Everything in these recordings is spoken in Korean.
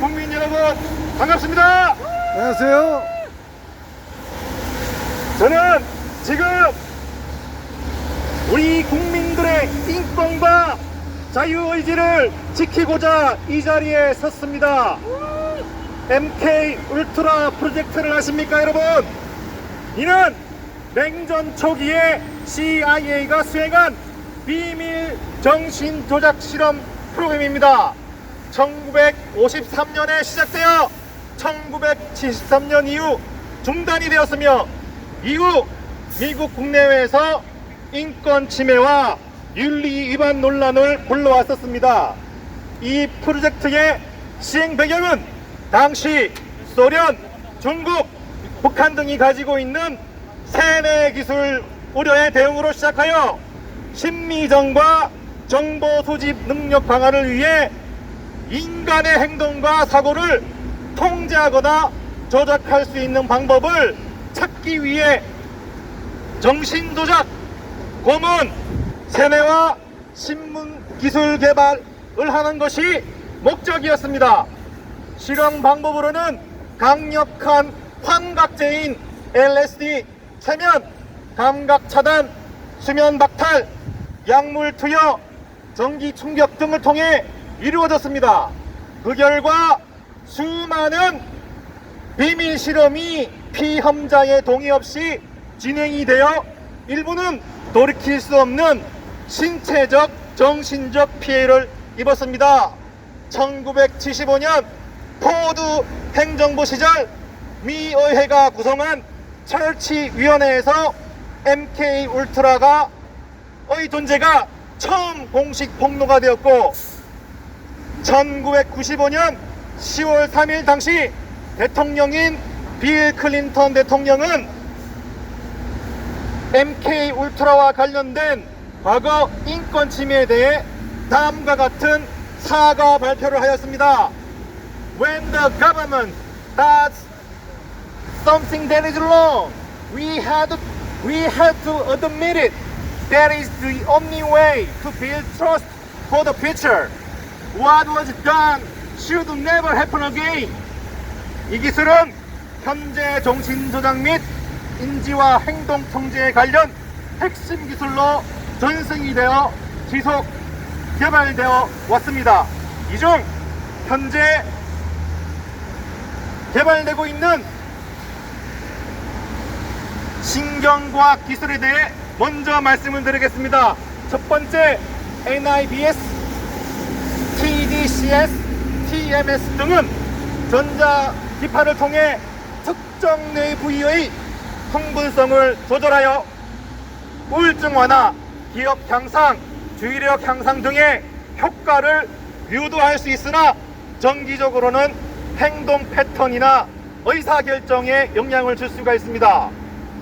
국민 여러분 반갑습니다. 안녕하세요. 저는 지금 우리 국민들의 인권과 자유의지를 지키고자 이 자리에 섰습니다. MK 울트라 프로젝트를 아십니까 여러분? 이는 냉전 초기에 CIA가 수행한 비밀 정신 조작 실험 프로그램입니다. 1953년에 시작되어 1973년 이후 중단이 되었으며 이후 미국 국내외에서 인권 침해와 윤리 위반 논란을 불러왔었습니다. 이 프로젝트의 시행 배경은 당시 소련, 중국, 북한 등이 가지고 있는 세뇌 기술 우려에 대응으로 시작하여 심리전과 정보 수집 능력 강화를 위해 인간의 행동과 사고를 통제하거나 조작할 수 있는 방법을 찾기 위해 정신조작, 고문, 세뇌와 신문 기술 개발을 하는 것이 목적이었습니다. 실험 방법으로는 강력한 환각제인 LSD, 최면, 감각 차단, 수면 박탈, 약물 투여, 전기 충격 등을 통해 이루어졌습니다. 그 결과 수많은 비밀 실험이 피험자의 동의 없이 진행이 되어 일부는 돌이킬 수 없는 신체적, 정신적 피해를 입었습니다. 1975년 포드 행정부 시절 미 의회가 구성한 철치위원회에서 MK 울트라가 의 존재가 처음 공식 폭로가 되었고 1995년 10월 3일 당시 대통령인 빌 클린턴 대통령은 MK 울트라와 관련된 과거 인권 침해에 대해 다음과 같은 사과 발표를 하였습니다. When the government does something that is wrong, we have to admit it. That is the only way to build trust for the future. What was done should never happen again. 이 기술은 현재 정신조작 및 인지와 행동 통제에 관련 핵심 기술로 전승이 되어 지속 개발되어 왔습니다. 이 중 현재 개발되고 있는 신경과학 기술에 대해 먼저 말씀을 드리겠습니다. 첫 번째 NIBS, TDCS, TMS 등은 전자기파를 통해 특정 뇌 부위의 흥분성을 조절하여 우울증 완화, 기억 향상, 주의력 향상 등의 효과를 유도할 수 있으나 정기적으로는 행동 패턴이나 의사결정에 영향을 줄 수가 있습니다.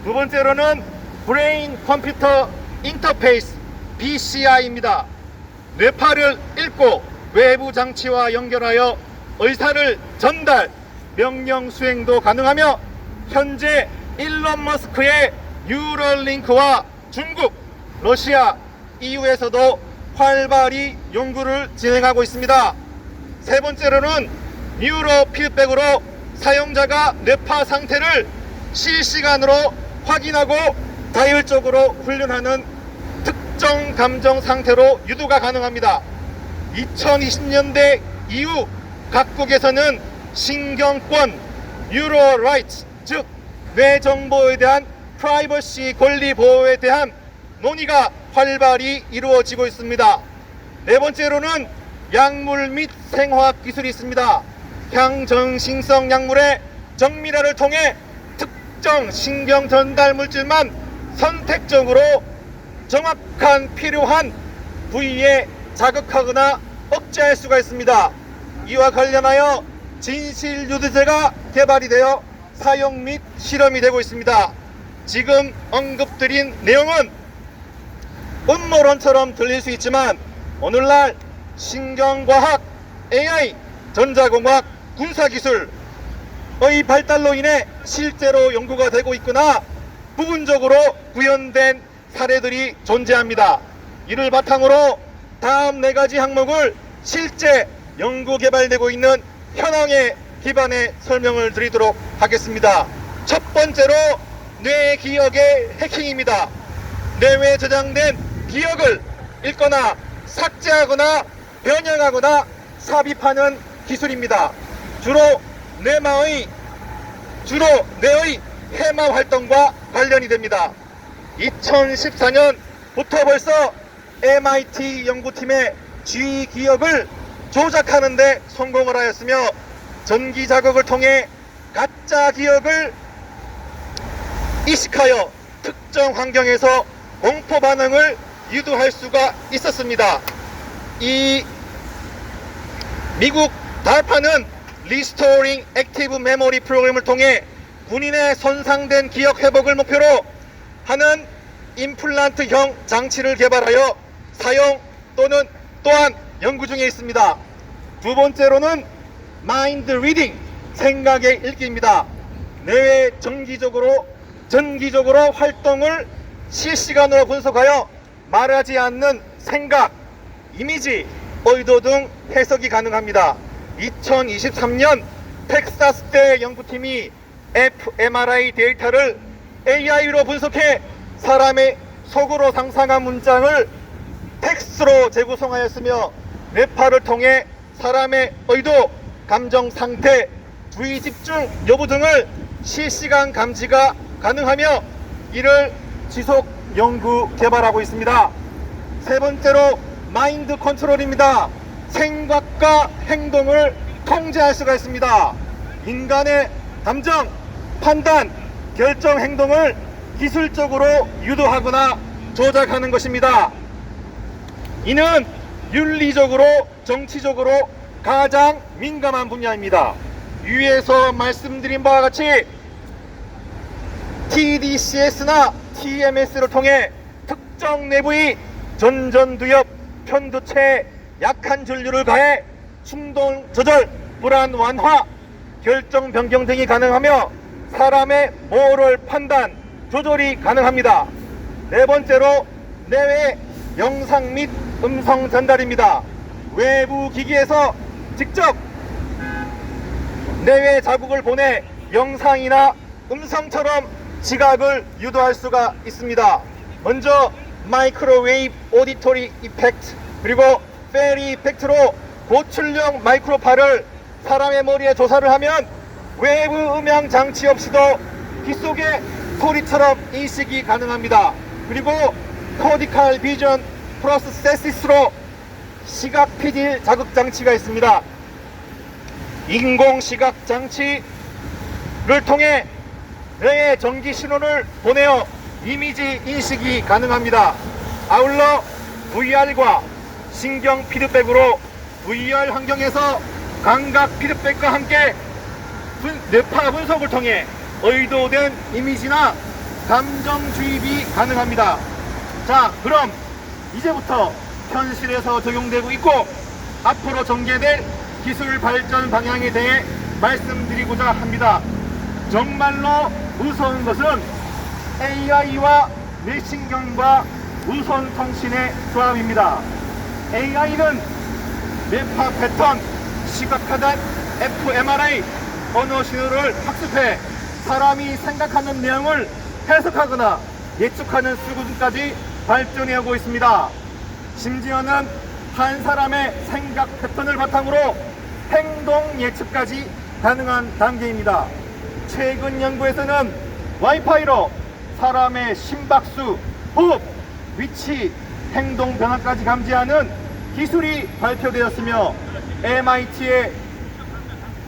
두 번째로는 브레인 컴퓨터 인터페이스 BCI입니다. 뇌파를 읽고 외부 장치와 연결하여 의사를 전달, 명령 수행도 가능하며 현재 일론 머스크의 뉴럴링크와 중국, 러시아, EU에서도 활발히 연구를 진행하고 있습니다. 세 번째로는 뉴로 피드백으로 사용자가 뇌파 상태를 실시간으로 확인하고 자율적으로 훈련하는 특정 감정 상태로 유도가 가능합니다. 2020년대 이후 각국에서는 신경권, 뉴로 라이츠, 즉 뇌 정보에 대한 프라이버시 권리 보호에 대한 논의가 활발히 이루어지고 있습니다. 네 번째로는 약물 및 생화학 기술이 있습니다. 향정신성 약물의 정밀화를 통해 특정 신경 전달 물질만 선택적으로 정확한 필요한 부위에 자극하거나 억제할 수가 있습니다. 이와 관련하여 진실유도제가 개발이 되어 사용 및 실험이 되고 있습니다. 지금 언급드린 내용은 음모론처럼 들릴 수 있지만 오늘날 신경과학, AI, 전자공학, 군사기술의 발달로 인해 실제로 연구가 되고 있거나 부분적으로 구현된 사례들이 존재합니다. 이를 바탕으로 다음 4가지 항목을 실제 연구 개발되고 있는 현황에 기반해 설명을 드리도록 하겠습니다. 첫 번째로 뇌 기억의 해킹입니다. 뇌에 저장된 기억을 읽거나 삭제하거나 변형하거나 삽입하는 기술입니다. 주로 뇌의 해마 활동과 관련이 됩니다. 2014년부터 벌써 MIT 연구팀의 G 기억을 조작하는 데 성공을 하였으며 전기 자극을 통해 가짜 기억을 이식하여 특정 환경에서 공포 반응을 유도할 수가 있었습니다. 이 미국 DARPA는 Restoring Active Memory 프로그램을 통해 군인의 손상된 기억 회복을 목표로 하는 임플란트형 장치를 개발하여 사용 또한 연구 중에 있습니다. 두 번째로는 마인드 리딩, 생각의 읽기입니다. 뇌의 전기적으로 활동을 실시간으로 분석하여 말하지 않는 생각, 이미지, 의도 등 해석이 가능합니다. 2023년 텍사스대 연구팀이 fMRI 데이터를 AI로 분석해 사람의 속으로 상상한 문장을 텍스트로 재구성하였으며 뇌파를 통해 사람의 의도, 감정 상태, 주의 집중 여부 등을 실시간 감지가 가능하며 이를 지속 연구 개발하고 있습니다. 세 번째로 마인드 컨트롤입니다. 생각과 행동을 통제할 수가 있습니다. 인간의 감정, 판단, 결정 행동을 기술적으로 유도하거나 조작하는 것입니다. 이는 윤리적으로, 정치적으로 가장 민감한 분야입니다. 위에서 말씀드린 바와 같이 TDCS나 TMS를 통해 특정 내부의 전전두엽, 편두체에 약한 전류를 가해 충동 조절, 불안 완화, 결정 변경 등이 가능하며 사람의 모럴 판단, 조절이 가능합니다. 네 번째로 내외 영상 및 음성 전달입니다. 외부 기기에서 직접 내외 자극을 보내 영상이나 음성처럼 지각을 유도할 수가 있습니다. 먼저 마이크로웨이브 오디토리 이펙트 그리고 페리 이펙트로 고출력 마이크로파를 사람의 머리에 조사를 하면 외부 음향 장치 없이도 귀 속의 소리처럼 인식이 가능합니다. 그리고 코디칼 비전 프로세시스로 시각 피질 자극 장치가 있습니다. 인공 시각 장치를 통해 뇌에 전기 신호를 보내어 이미지 인식이 가능합니다. 아울러 VR과 신경 피드백으로 VR 환경에서 감각 피드백과 함께 뇌파 분석을 통해 의도된 이미지나 감정 주입이 가능합니다. 자, 그럼 이제부터 현실에서 적용되고 있고 앞으로 전개될 기술 발전 방향에 대해 말씀드리고자 합니다. 정말로 무서운 것은 AI와 뇌신경과 무선 통신의 조합입니다. AI는 뇌파 패턴, 시각하단, fMRI, 언어 신호를 학습해 사람이 생각하는 내용을 해석하거나 예측하는 수준까지 발전해오고 있습니다. 심지어는 한 사람의 생각 패턴을 바탕으로 행동 예측까지 가능한 단계입니다. 최근 연구에서는 와이파이로 사람의 심박수, 호흡, 위치, 행동 변화까지 감지하는 기술이 발표되었으며 MIT의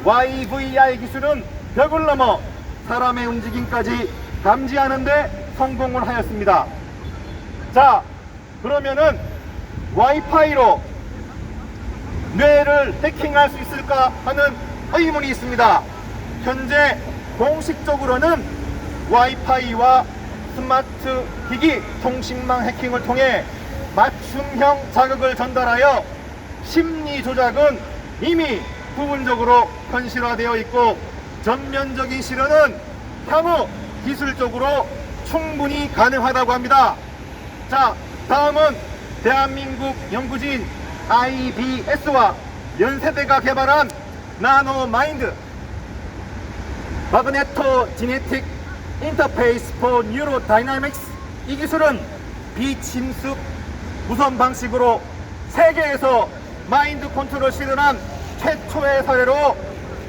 YVR 기술은 벽을 넘어 사람의 움직임까지 감지하는 데 성공을 하였습니다. 자, 그러면은 와이파이로 뇌를 해킹할 수 있을까 하는 의문이 있습니다. 현재 공식적으로는 와이파이와 스마트 기기 통신망 해킹을 통해 맞춤형 자극을 전달하여 심리 조작은 이미 부분적으로 현실화되어 있고 전면적인 실현은 향후 기술적으로 충분히 가능하다고 합니다. 자, 다음은 대한민국 연구진 IBS와 연세대가 개발한 나노 마인드 마그네토 지네틱 인터페이스 포 뉴로 다이나믹스. 이 기술은 비침습 무선 방식으로 세계에서 마인드 컨트롤을 실현한 최초의 사례로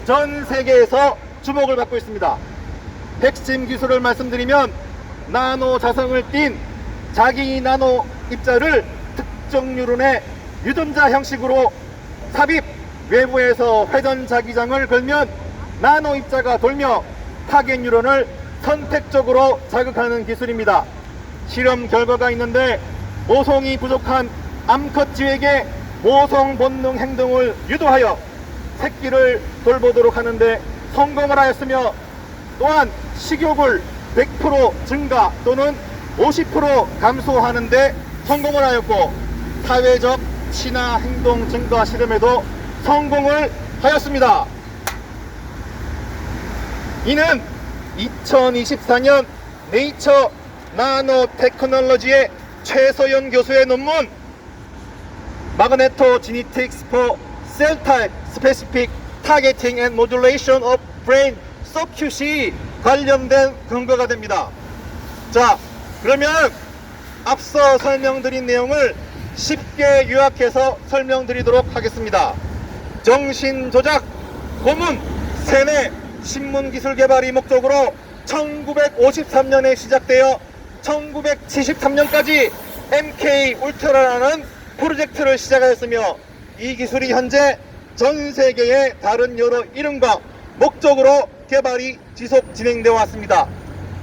전 세계에서 주목을 받고 있습니다. 핵심 기술을 말씀드리면 나노 자성을 띤 자기 나노 입자를 특정 뉴런의 유전자 형식으로 삽입, 외부에서 회전 자기장을 걸면 나노 입자가 돌며 타겟 뉴런을 선택적으로 자극하는 기술입니다. 실험 결과가 있는데 모성이 부족한 암컷쥐에게 모성 본능 행동을 유도하여 새끼를 돌보도록 하는데 성공을 하였으며, 또한 식욕을 100% 증가 또는 50% 감소하는 데 성공을 하였고, 사회적 친화 행동 증가 실험에도 성공을 하였습니다. 이는 2024년 네이처 나노 테크놀로지의 최서연 교수의 논문 Magneto Genetics for Cell Type Specific Targeting and Modulation of Brain Circuit이 관련된 근거가 됩니다. 자, 그러면 앞서 설명드린 내용을 쉽게 요약해서 설명드리도록 하겠습니다. 정신조작, 고문, 세뇌, 신문기술 개발이 목적으로 1953년에 시작되어 1973년까지 MK 울트라라는 프로젝트를 시작하였으며, 이 기술이 현재 전 세계의 다른 여러 이름과 목적으로 개발이 지속 진행되어 왔습니다.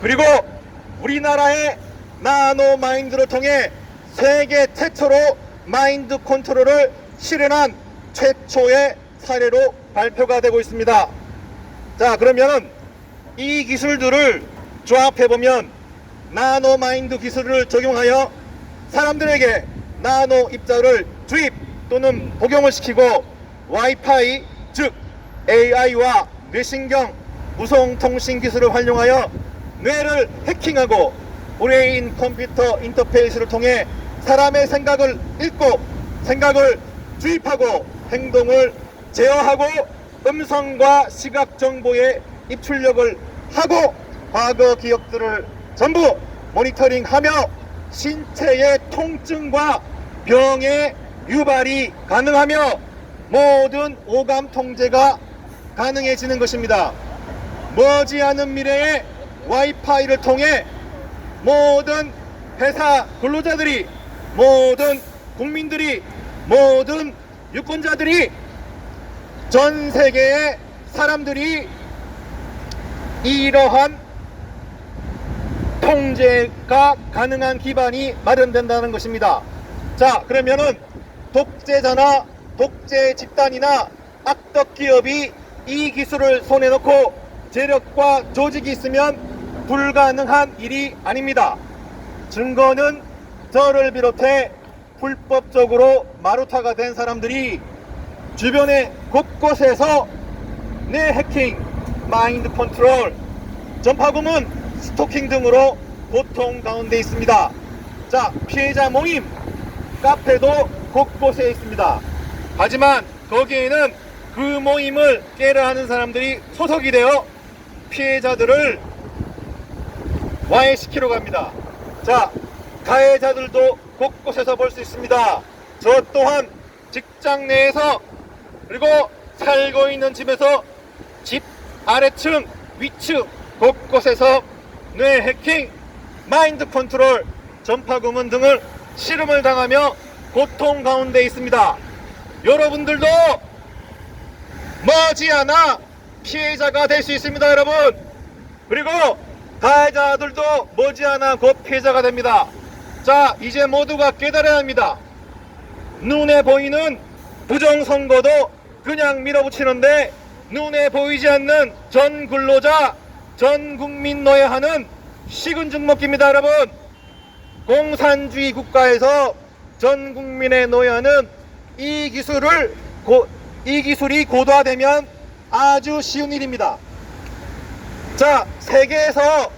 그리고 우리나라의 나노 마인드를 통해 세계 최초로 마인드 컨트롤을 실현한 최초의 사례로 발표가 되고 있습니다. 자, 그러면 이 기술들을 조합해보면 나노 마인드 기술을 적용하여 사람들에게 나노 입자를 주입 또는 복용을 시키고 와이파이, 즉 AI와 뇌신경, 무송통신 기술을 활용하여 뇌를 해킹하고 브레인 컴퓨터 인터페이스를 통해 사람의 생각을 읽고 생각을 주입하고 행동을 제어하고 음성과 시각 정보에 입출력을 하고 과거 기억들을 전부 모니터링하며 신체의 통증과 병의 유발이 가능하며 모든 오감 통제가 가능해지는 것입니다. 머지않은 미래에 와이파이를 통해 모든 회사 근로자들이, 모든 국민들이, 모든 유권자들이, 전 세계의 사람들이 이러한 통제가 가능한 기반이 마련된다는 것입니다. 자, 그러면은 독재자나 독재 집단이나 악덕 기업이 이 기술을 손에 넣고 재력과 조직이 있으면 불가능한 일이 아닙니다. 증거는 저를 비롯해 불법적으로 마루타가 된 사람들이 주변의 곳곳에서 뇌 해킹, 마인드 컨트롤, 전파구문, 스토킹 등으로 고통 가운데 있습니다. 자, 피해자 모임, 카페도 곳곳에 있습니다. 하지만 거기에는 그 모임을 깨려 하는 사람들이 소속이 되어 피해자들을 와해시키려고 합니다. 자, 가해자들도 곳곳에서 볼 수 있습니다. 저 또한 직장 내에서, 그리고 살고 있는 집에서 집 아래층, 위층 곳곳에서 뇌 해킹, 마인드 컨트롤, 전파구문 등을 실험을 당하며 고통 가운데 있습니다. 여러분들도 머지않아 피해자가 될 수 있습니다, 여러분. 그리고 가해자들도 머지않아 곧 피해자가 됩니다. 자, 이제 모두가 깨달아야 합니다. 눈에 보이는 부정선거도 그냥 밀어붙이는데 눈에 보이지 않는 전 근로자, 전 국민 노예하는 식은 죽 먹기입니다, 여러분. 공산주의 국가에서 전 국민의 노예하는 이 기술이 고도화되면 아주 쉬운 일입니다. 자, 세계에서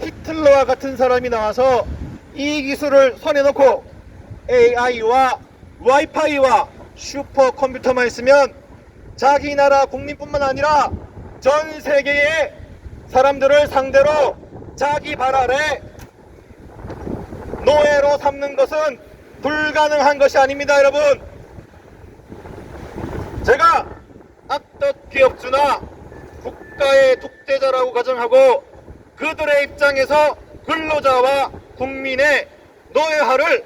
히틀러와 같은 사람이 나와서 이 기술을 손에 넣고 AI와 와이파이와 슈퍼컴퓨터만 있으면 자기 나라 국민뿐만 아니라 전 세계의 사람들을 상대로 자기 발 아래 노예로 삼는 것은 불가능한 것이 아닙니다, 여러분. 제가 악덕 기업주나 국가의 독재자라고 가정하고 그들의 입장에서 근로자와 국민의 노예화를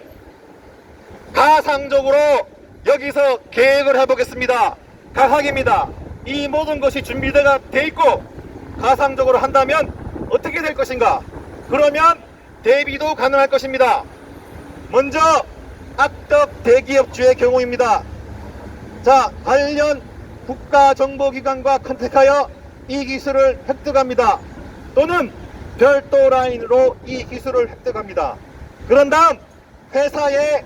가상적으로 여기서 계획을 해보겠습니다. 가상입니다. 이 모든 것이 준비가 돼 있고 가상적으로 한다면 어떻게 될 것인가? 그러면 대비도 가능할 것입니다. 먼저 악덕 대기업주의 경우입니다. 자, 관련 국가정보기관과 컨택하여 이 기술을 획득합니다. 또는 별도 라인으로 이 기술을 획득합니다. 그런 다음 회사의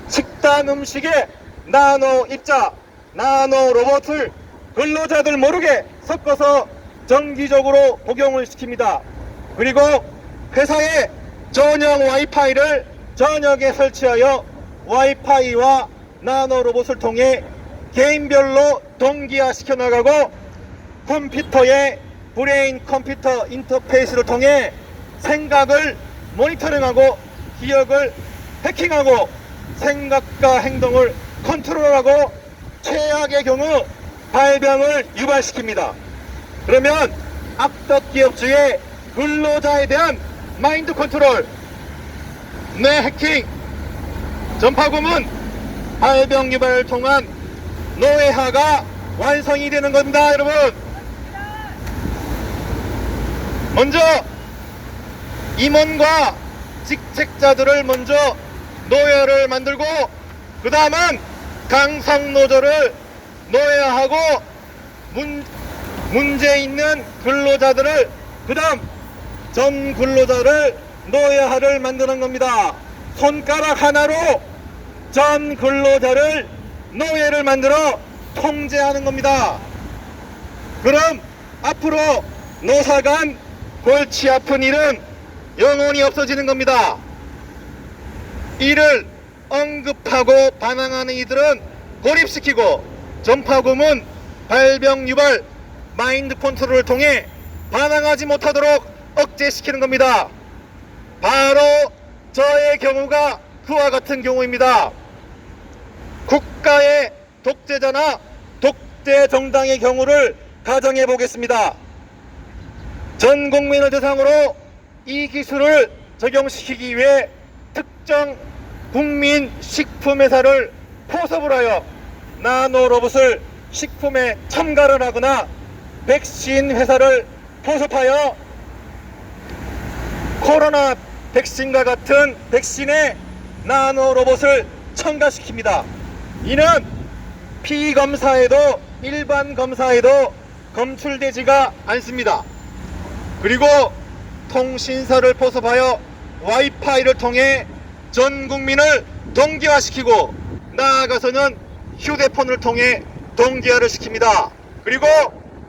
식단 음식에 나노 입자, 나노 로봇을 근로자들 모르게 섞어서 정기적으로 복용을 시킵니다. 그리고 회사에 전용 와이파이를 전역에 설치하여 와이파이와 나노 로봇을 통해 개인별로 동기화 시켜 나가고 컴퓨터의 브레인 컴퓨터 인터페이스를 통해 생각을 모니터링하고 기억을 해킹하고 생각과 행동을 컨트롤하고 최악의 경우 발병을 유발시킵니다. 그러면 악덕 기업주의 근로자에 대한 마인드 컨트롤, 뇌 해킹, 전파구문, 발병 유발을 통한 노예화가 완성이 되는 겁니다, 여러분. 먼저 임원과 직책자들을 먼저 노예를 만들고 그 다음은 강성노조를 노예화하고 문제 있는 근로자들을 그 다음 전 근로자를 노예화를 만드는 겁니다. 손가락 하나로 전 근로자를 노예를 만들어 통제하는 겁니다. 그럼 앞으로 노사 간 골치 아픈 일은 영원히 없어지는 겁니다. 이를 언급하고 반항하는 이들은 고립시키고 전파구문, 발병 유발, 마인드 컨트롤을 통해 반항하지 못하도록 억제시키는 겁니다. 바로 저의 경우가 그와 같은 경우입니다. 국가의 독재자나 독재 정당의 경우를 가정해 보겠습니다. 전 국민을 대상으로 이 기술을 적용시키기 위해 특정 국민 식품회사를 포섭을 하여 나노 로봇을 식품에 첨가를 하거나 백신 회사를 포섭하여 코로나 백신과 같은 백신에 나노 로봇을 첨가시킵니다. 이는 피검사에도 일반 검사에도 검출되지가 않습니다. 그리고 통신사를 포섭하여 와이파이를 통해 전 국민을 동기화시키고 나아가서는 휴대폰을 통해 동기화를 시킵니다. 그리고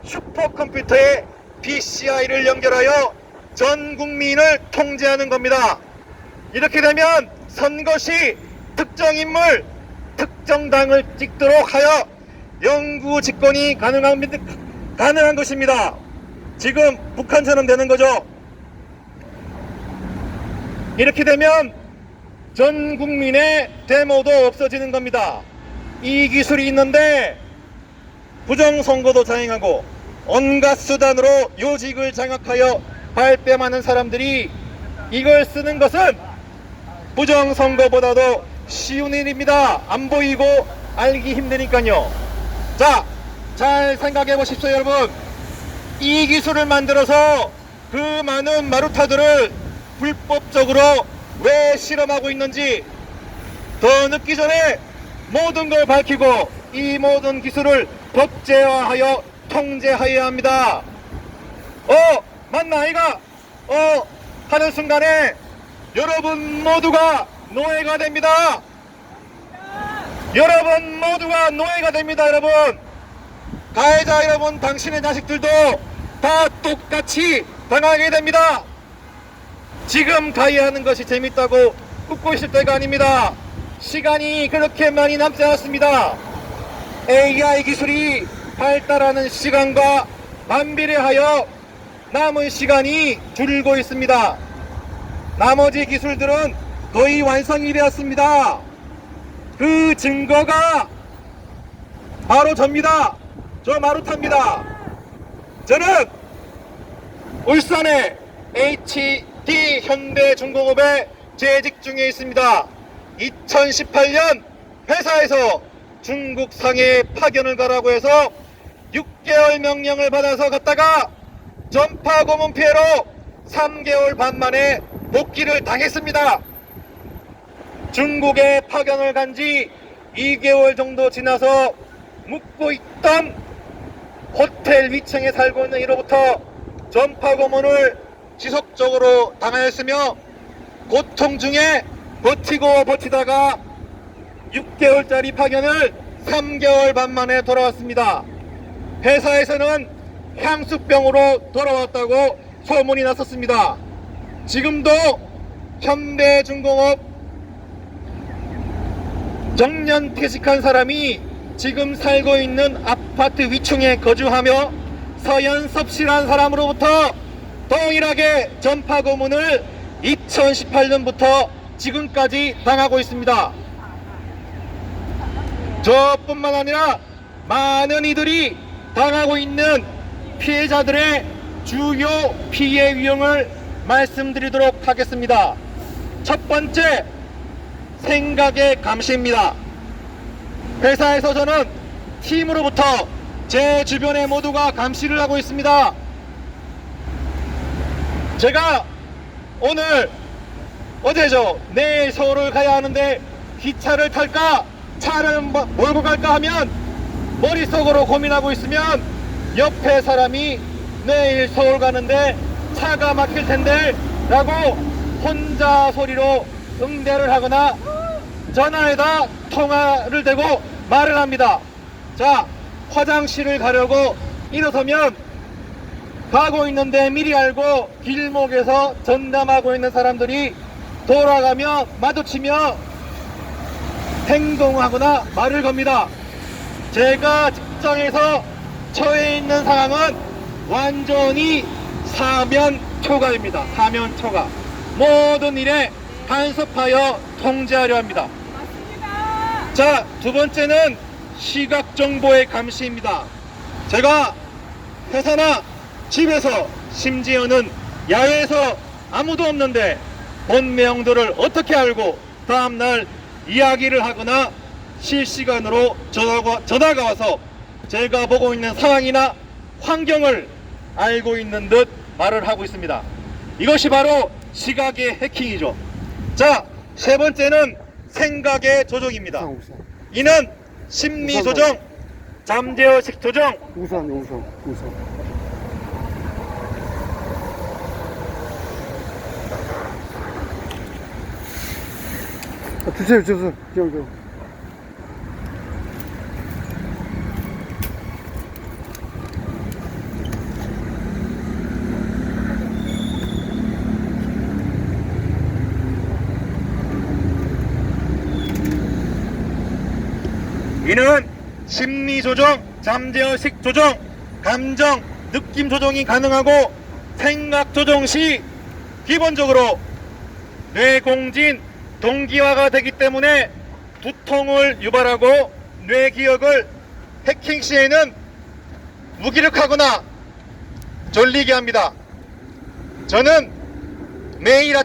슈퍼컴퓨터에 PCI를 연결하여 전 국민을 통제하는 겁니다. 이렇게 되면 선거 시 특정 인물, 특정 당을 찍도록 하여 영구 집권이 가능한 것입니다. 지금 북한처럼 되는 거죠. 이렇게 되면 전 국민의 데모도 없어지는 겁니다. 이 기술이 있는데 부정선거도 자행하고 온갖 수단으로 요직을 장악하여 발뺌하는 사람들이 이걸 쓰는 것은 부정선거보다도 쉬운 일입니다. 안 보이고 알기 힘드니까요. 자, 잘 생각해 보십시오, 여러분. 이 기술을 만들어서 그 많은 마루타들을 불법적으로 왜 실험하고 있는지 더 늦기 전에 모든 걸 밝히고 이 모든 기술을 법제화하여 통제하여야 합니다. 맞나 아이가? 하는 순간에 여러분 모두가 노예가 됩니다. 여러분 모두가 노예가 됩니다. 여러분, 가해자 여러분, 당신의 자식들도 다 똑같이 당하게 됩니다. 지금 가해하는 것이 재밌다고 웃고 있을 때가 아닙니다. 시간이 그렇게 많이 남지 않았습니다. AI 기술이 발달하는 시간과 반비례하여 남은 시간이 줄고 있습니다. 나머지 기술들은 거의 완성이 되었습니다. 그 증거가 바로 접니다. 저 마루타입니다. 저는 울산의 HD 현대중공업에 재직 중에 있습니다. 2018년 회사에서 중국 상해에 파견을 가라고 해서 6개월 명령을 받아서 갔다가 전파 고문 피해로 3개월 반 만에 복귀를 당했습니다. 중국에 파견을 간 지 2개월 정도 지나서 묵고 있던 호텔 위층에 살고 있는 이로부터 전파 고문을 지속적으로 당하였으며 고통 중에 버티다가 6개월짜리 파견을 3개월 반 만에 돌아왔습니다. 회사에서는 향수병으로 돌아왔다고 소문이 났었습니다. 지금도 현대중공업 정년 퇴직한 사람이 지금 살고 있는 아파트 위층에 거주하며 서연섭 씨라는 사람으로부터 동일하게 전파 고문을 2018년부터 지금까지 당하고 있습니다. 저뿐만 아니라 많은 이들이 당하고 있는 피해자들의 주요 피해 유형을 말씀드리도록 하겠습니다. 첫 번째, 생각의 감시입니다. 회사에서 저는 팀으로부터 제 주변의 모두가 감시를 하고 있습니다. 제가 어제죠. 내일 서울을 가야 하는데 기차를 탈까 차를 몰고 갈까 하면 머릿속으로 고민하고 있으면 옆에 사람이 내일 서울 가는데 차가 막힐 텐데 라고 혼자 소리로 응대를 하거나 전화에다 통화를 대고 말을 합니다. 자, 화장실을 가려고 일어서면 가고 있는데 미리 알고 길목에서 전담하고 있는 사람들이 돌아가며 마주치며 행동하거나 말을 겁니다. 제가 직장에서 처해 있는 상황은 완전히 사면초가입니다. 사면초가. 모든 일에 간섭하여 통제하려 합니다. 자, 두 번째는 시각정보의 감시입니다. 제가 회사나 집에서 심지어는 야외에서 아무도 없는데 본 내용들을 어떻게 알고 다음날 이야기를 하거나 실시간으로 전화가 와서 제가 보고 있는 상황이나 환경을 알고 있는 듯 말을 하고 있습니다. 이것이 바로 시각의 해킹이죠. 자, 세 번째는 생각의 조종입니다. 이는 심리 조정, 잠재의식 조정, 우선. 주세요. 기억. 이는 심리 조정, 잠재의식 조정, 감정, 느낌 조정이 가능하고 생각 조정 시 기본적으로 뇌공진, 동기화가 되기 때문에 두통을 유발하고 뇌 기억을 해킹 시에는 무기력하거나 졸리게 합니다. 저는 매일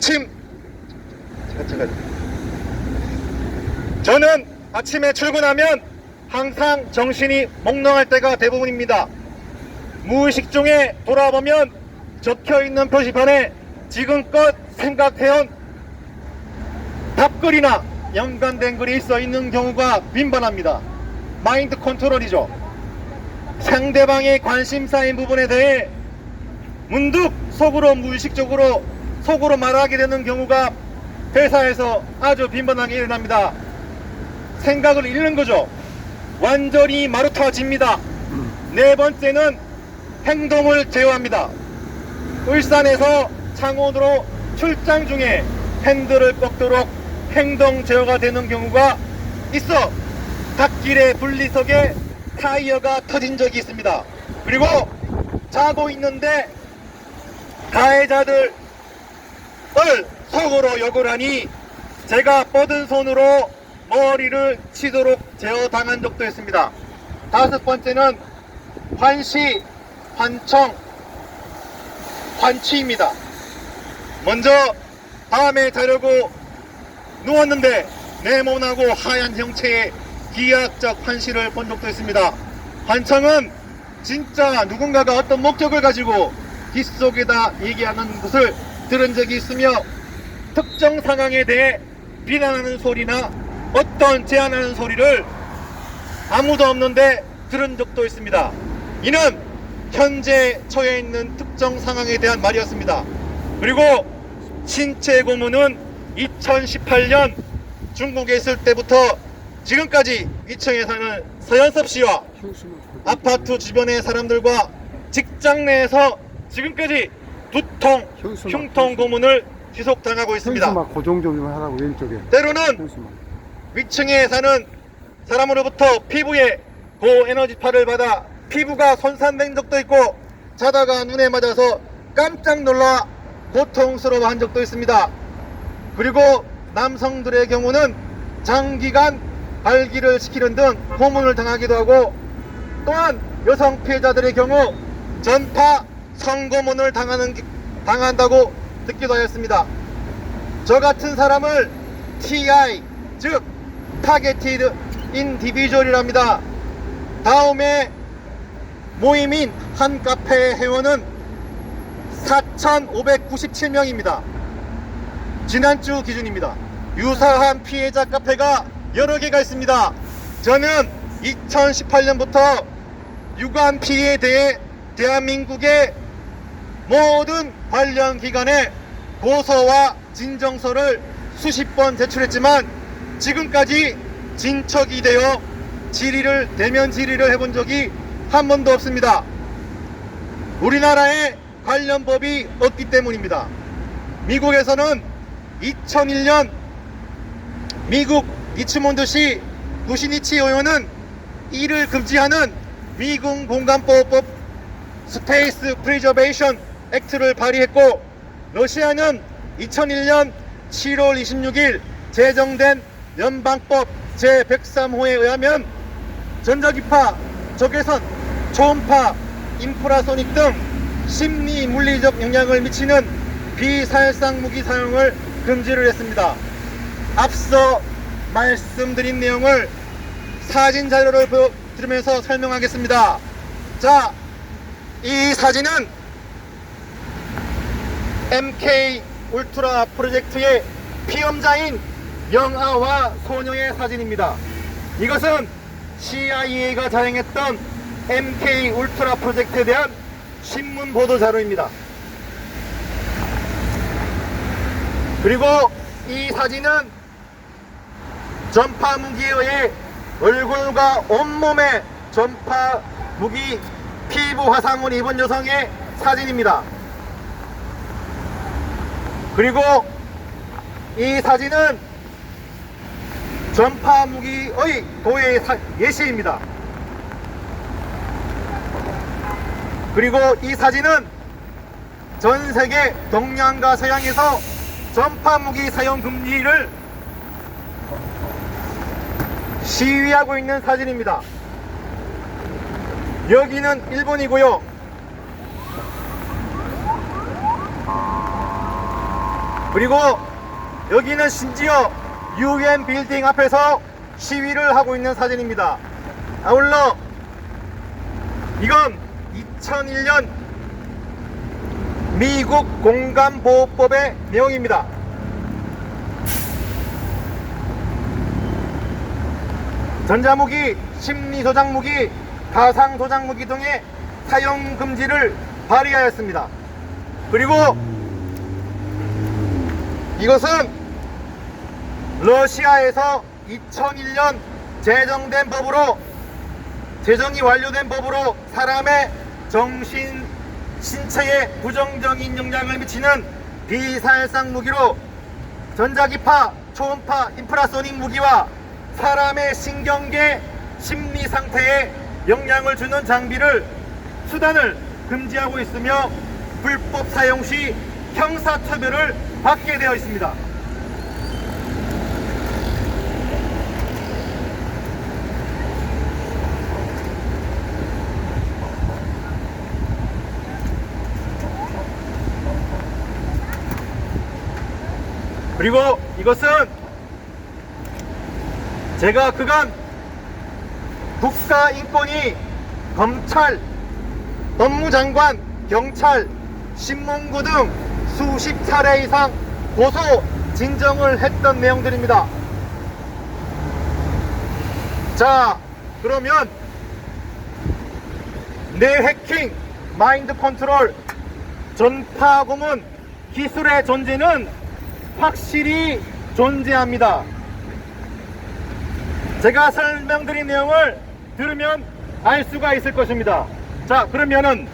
저는 아침에 출근하면 항상 정신이 몽롱할 때가 대부분입니다. 무의식 중에 돌아보면 적혀있는 표지판에 지금껏 생각해온 답글이나 연관된 글이 써있는 경우가 빈번합니다. 마인드 컨트롤이죠. 상대방의 관심사인 부분에 대해 문득 무의식적으로 속으로 말하게 되는 경우가 회사에서 아주 빈번하게 일어납니다. 생각을 잃는 거죠. 완전히 마루타집니다. 네 번째는 행동을 제어합니다. 울산에서 창원으로 출장 중에 핸들을 꺾도록 행동 제어가 되는 경우가 있어 갓길의 분리석에 타이어가 터진 적이 있습니다. 그리고 자고 있는데 가해자들을 속으로 욕을 하니 제가 뻗은 손으로 머리를 치도록 제어당한 적도 있습니다. 다섯 번째는 환시, 환청, 환취입니다. 먼저 밤에 자려고 누웠는데 네모나고 하얀 형체의 기하학적 환시를 본 적도 있습니다. 환청은 진짜 누군가가 어떤 목적을 가지고 귓속에다 얘기하는 것을 들은 적이 있으며 특정 상황에 대해 비난하는 소리나 어떤 제안하는 소리를 아무도 없는데 들은 적도 있습니다. 이는 현재 처해 있는 특정 상황에 대한 말이었습니다. 그리고 신체 고문은 2018년 중국에 있을 때부터 지금까지 위층에 사는 서현섭 씨와 아파트 주변의 사람들과 직장 내에서 지금까지 두통, 흉통 고문을 지속당하고 있습니다. 현수막 고정 좀 하라고 왼쪽에. 때로는 현수막. 위층에 사는 사람으로부터 피부에 고에너지파를 받아 피부가 손상된 적도 있고 자다가 눈에 맞아서 깜짝 놀라 고통스러워한 적도 있습니다. 그리고 남성들의 경우는 장기간 발기를 시키는 등 고문을 당하기도 하고 또한 여성 피해자들의 경우 전파 성고문을 당한다고 듣기도 하였습니다. 저 같은 사람을 TI 즉 타겟티드 인디비주얼이랍니다. 다음에 모임인 한 카페 회원은 4,597명입니다. 지난주 기준입니다. 유사한 피해자 카페가 여러 개가 있습니다. 저는 2018년부터 유관 피해에 대해 대한민국의 모든 관련 기관에 고소와 진정서를 수십 번 제출했지만 지금까지 진척이 되어 대면 질의를 해본 적이 한 번도 없습니다. 우리나라에 관련 법이 없기 때문입니다. 미국에서는 2001년 미국 리치몬드시 구시니치 의원은 이를 금지하는 미군 공간보호법 스페이스 프리저베이션 액트를 발의했고 러시아는 2001년 7월 26일 제정된 연방법 제103호에 의하면 전자기파, 적외선, 초음파, 인프라소닉 등 심리 물리적 영향을 미치는 비살상 무기 사용을 금지를 했습니다. 앞서 말씀드린 내용을 사진 자료를 보여드리면서 설명하겠습니다. 자, 이 사진은 MK 울트라 프로젝트의 피험자인 영아와 소녀의 사진입니다. 이것은 CIA가 자행했던 MK 울트라 프로젝트에 대한 신문 보도 자료입니다. 그리고 이 사진은 전파 무기에 의해 얼굴과 온몸에 전파 무기 피부 화상을 입은 여성의 사진입니다. 그리고 이 사진은 전파 무기의 도의 예시입니다. 그리고 이 사진은 전 세계 동양과 서양에서 전파 무기 사용 금지를 시위하고 있는 사진입니다. 여기는 일본이고요. 그리고 여기는 심지어 UN 빌딩 앞에서 시위를 하고 있는 사진입니다. 아울러 이건 2001년 미국 공간보호법의 내용입니다. 전자무기, 심리조작무기, 가상조작무기 등의 사용 금지를 발의하였습니다. 그리고 이것은 러시아에서 2001년 제정이 완료된 법으로 사람의 정신, 신체에 부정적인 영향을 미치는 비살상 무기로 전자기파, 초음파, 인프라소닉 무기와 사람의 신경계, 심리 상태에 영향을 주는 장비를 수단을 금지하고 있으며 불법 사용 시 형사처벌을 받게 되어 있습니다. 그리고 이것은 제가 그간 국가인권위, 검찰, 법무장관, 경찰, 신문고 등 수십 차례 이상 고소 진정을 했던 내용들입니다. 자, 그러면 뇌해킹, 마인드 컨트롤, 전파 고문 기술의 존재는 확실히 존재합니다. 제가 설명드린 내용을 들으면 알 수가 있을 것입니다. 자, 그러면은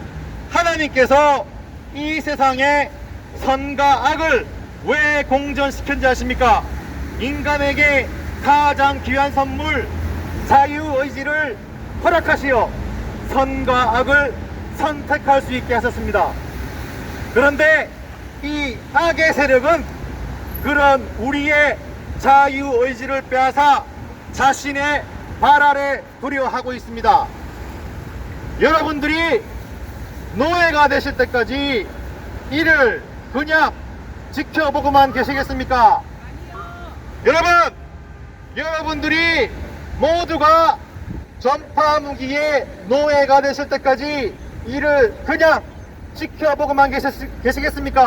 하나님께서 이 세상에 선과 악을 왜 공존시켰는지 아십니까? 인간에게 가장 귀한 선물 자유의지를 허락하시어 선과 악을 선택할 수 있게 하셨습니다. 그런데 이 악의 세력은 그런 우리의 자유의지를 빼앗아 자신의 발 아래 두려 하고 있습니다. 여러분들이 노예가 되실 때까지 이를 그냥 지켜보고만 계시겠습니까? 여러분들이 모두가 전파 무기의 노예가 되실 때까지 이를 그냥 지켜보고만 계시겠습니까?